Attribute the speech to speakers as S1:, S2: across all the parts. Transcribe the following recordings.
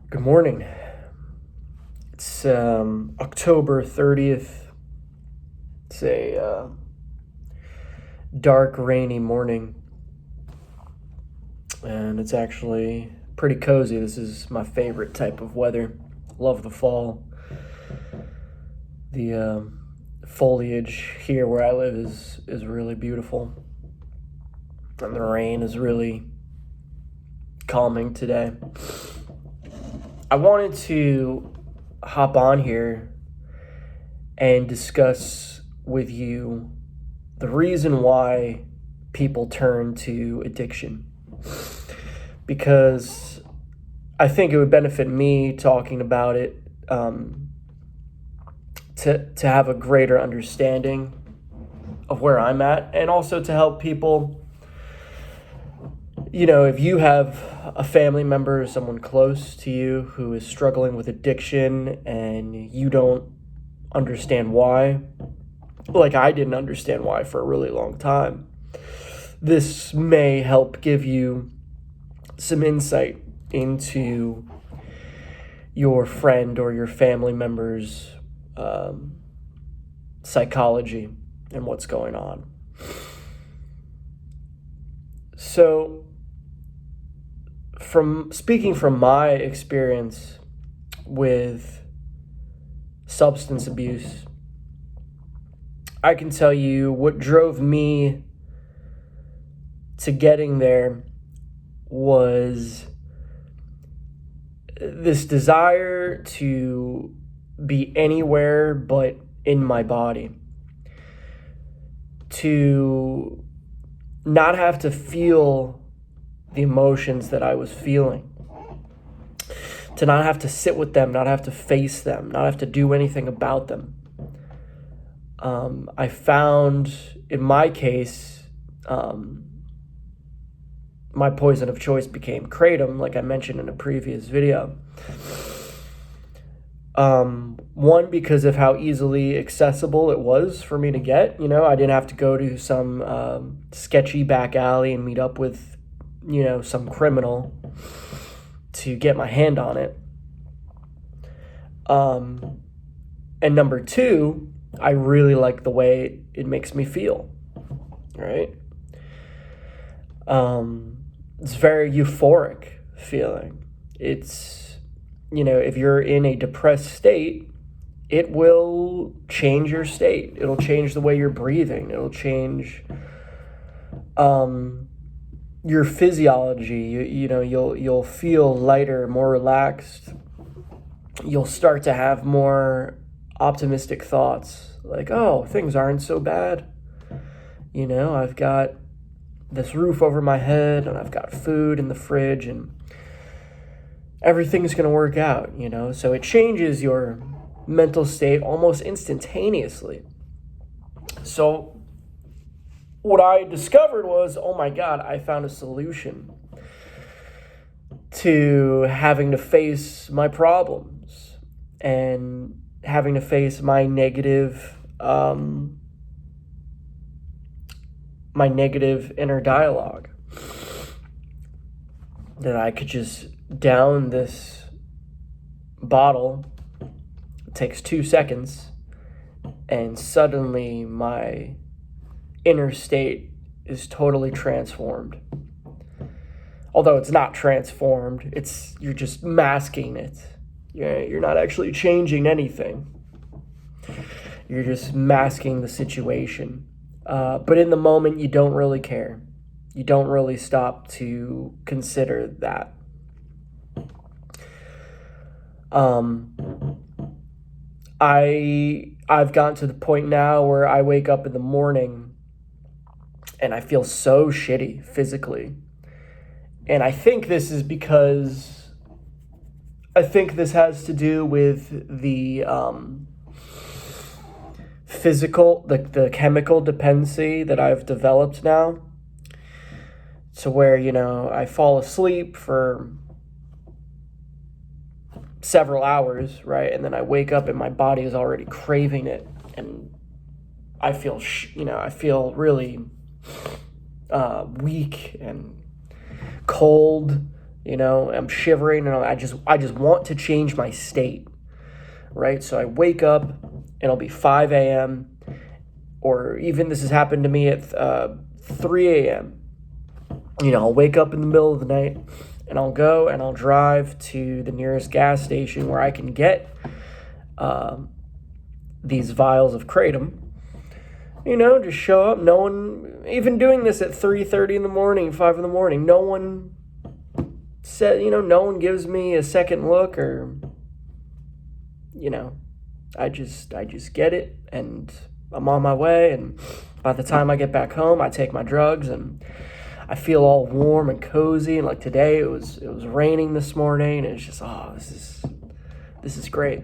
S1: Good morning. It's October 30th. It's a dark, rainy morning, and it's actually pretty cozy. This is my favorite type of weather. Love the fall. The foliage here where I live is really beautiful, and the rain is really calming today. I wanted to hop on here and discuss with you the reason why people turn to addiction. Because I think it would benefit me talking about it to have a greater understanding of where I'm at, and also to help people. If you have a family member or someone close to you who is struggling with addiction and you don't understand why, like I didn't understand why for a really long time, this may help give you some insight into your friend or your family member's psychology and what's going on. So, speaking from my experience with substance abuse, I can tell you what drove me to getting there was this desire to be anywhere but in my body, to not have to feel the emotions that I was feeling, to not have to sit with them, not have to face them, not have to do anything about them. I found, in my case, my poison of choice became kratom, like I mentioned in a previous video. One, because of how easily accessible it was for me to get. I didn't have to go to some sketchy back alley and meet up with, some criminal to get my hand on it. And number two, I really like the way it makes me feel, right? It's very euphoric feeling. It's, if you're in a depressed state, it will change your state. It'll change the way you're breathing. It'll change your physiology. You'll feel lighter, more relaxed. You'll start to have more optimistic thoughts, like, oh, things aren't so bad. I've got this roof over my head, and I've got food in the fridge, and everything's going to work out, So it changes your mental state almost instantaneously. So what I discovered was, oh my God, I found a solution to having to face my problems and having to face my negative inner dialogue. That I could just down this bottle. It takes 2 seconds, and suddenly my inner state is totally transformed. Although it's not transformed, you're just masking it. You're not actually changing anything. You're just masking the situation. But in the moment, you don't really care. You don't really stop to consider that. I've gotten to the point now where I wake up in the morning and I feel so shitty physically. And I think this is because this has to do with the the chemical dependency that I've developed now, to where, I fall asleep for several hours, right? And then I wake up and my body is already craving it. And I feel, I feel really weak and cold I'm shivering and I just want to change my state, right? So I wake up and it'll be 5 a.m. or even this has happened to me at 3 a.m. I'll wake up in the middle of the night and I'll go and I'll drive to the nearest gas station where I can get these vials of kratom. Just show up. No one, even doing this at 3:30 in the morning, 5 in the morning, no one said, no one gives me a second look or, I just get it and I'm on my way. And by the time I get back home, I take my drugs and I feel all warm and cozy. And like today, it was raining this morning, and it's just, this is great.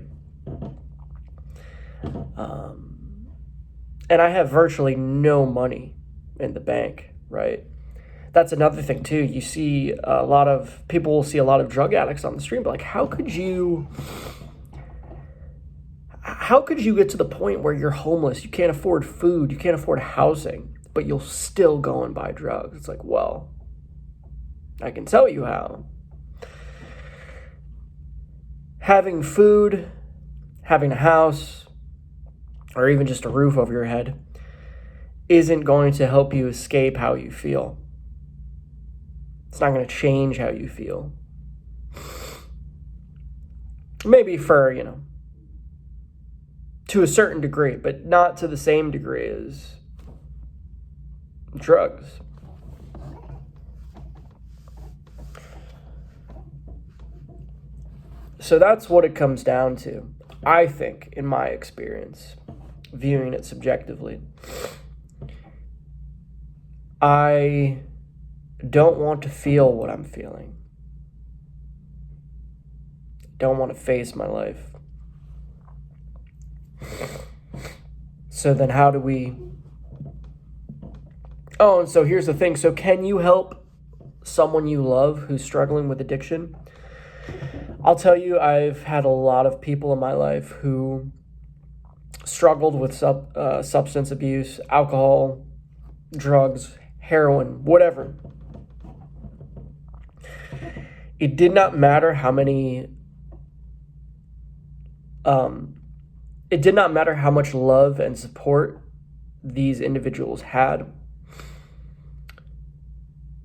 S1: And I have virtually no money in the bank, right? That's another thing too. You see people will see a lot of drug addicts on the street, but like, how could you get to the point where you're homeless, you can't afford food, you can't afford housing, but you'll still go and buy drugs? It's like, well, I can tell you how. Having food, having a house, or even just a roof over your head isn't going to help you escape how you feel. It's not going to change how you feel. Maybe for, to a certain degree, but not to the same degree as drugs. So that's what it comes down to, I think, in my experience, viewing it subjectively. I don't want to feel what I'm feeling. Don't want to face my life. So then how do we... Oh, and so here's the thing. So can you help someone you love who's struggling with addiction? I'll tell you, I've had a lot of people in my life who struggled with substance abuse, alcohol, drugs, heroin, whatever. It did not matter how many... it did not matter how much love and support these individuals had.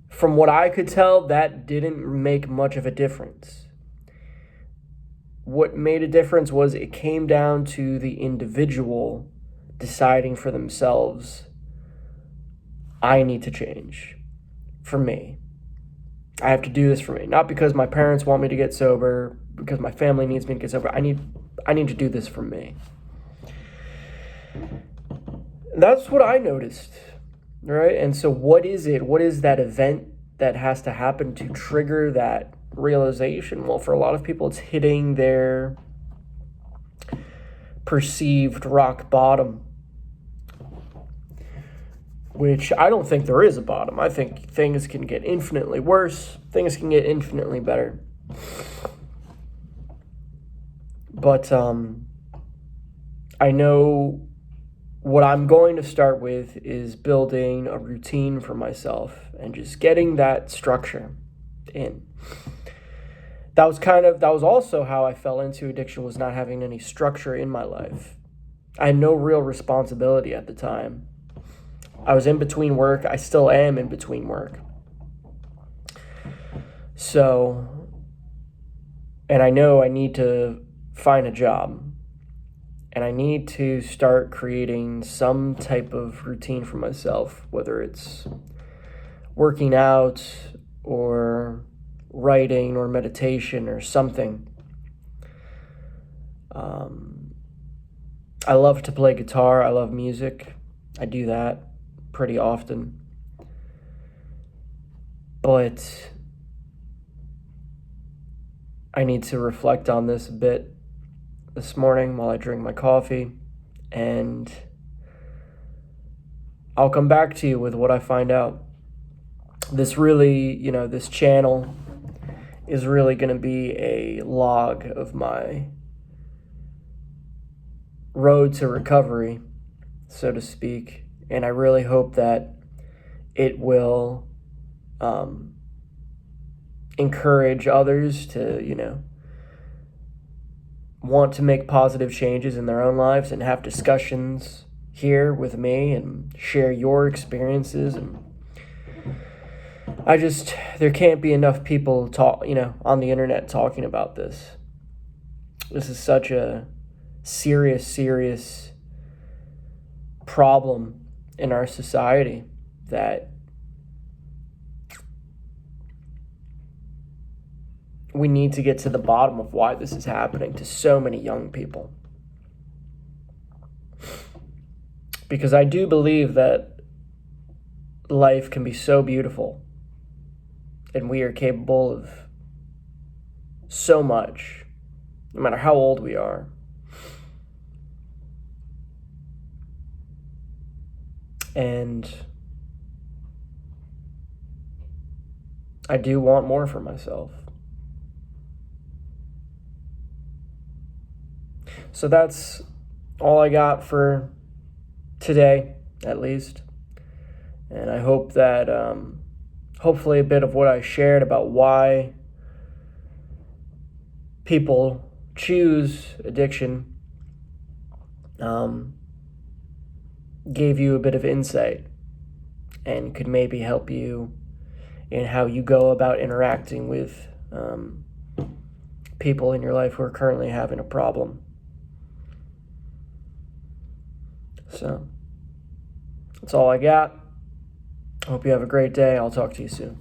S1: From what I could tell, that didn't make much of a difference. What made a difference was it came down to the individual deciding for themselves, I need to change for me. I have to do this for me. Not because my parents want me to get sober, because my family needs me to get sober. I need to do this for me. That's what I noticed, right? And so what is it? What is that event that has to happen to trigger that realization? Well, for a lot of people, it's hitting their perceived rock bottom, which I don't think there is a bottom. I think things can get infinitely worse. Things can get infinitely better. But I know what I'm going to start with is building a routine for myself and just getting that structure in. That was also how I fell into addiction, was not having any structure in my life. I had no real responsibility at the time. I was in between work. I still am in between work. So, and I know I need to find a job. And I need to start creating some type of routine for myself, whether it's working out or writing or meditation or something. I love to play guitar. I love music. I do that pretty often. But I need to reflect on this a bit this morning while I drink my coffee, and I'll come back to you with what I find out. This really, this channel is really going to be a log of my road to recovery, so to speak, and I really hope that it will encourage others to, want to make positive changes in their own lives and have discussions here with me and share your experiences. And there can't be enough people on the internet talking about this. This is such a serious problem in our society that we need to get to the bottom of why this is happening to so many young people. Because I do believe that life can be so beautiful and we are capable of so much, no matter how old we are. And I do want more for myself. So that's all I got for today, at least. And I hope that hopefully a bit of what I shared about why people choose addiction gave you a bit of insight and could maybe help you in how you go about interacting with people in your life who are currently having a problem. So that's all I got. Hope you have a great day. I'll talk to you soon.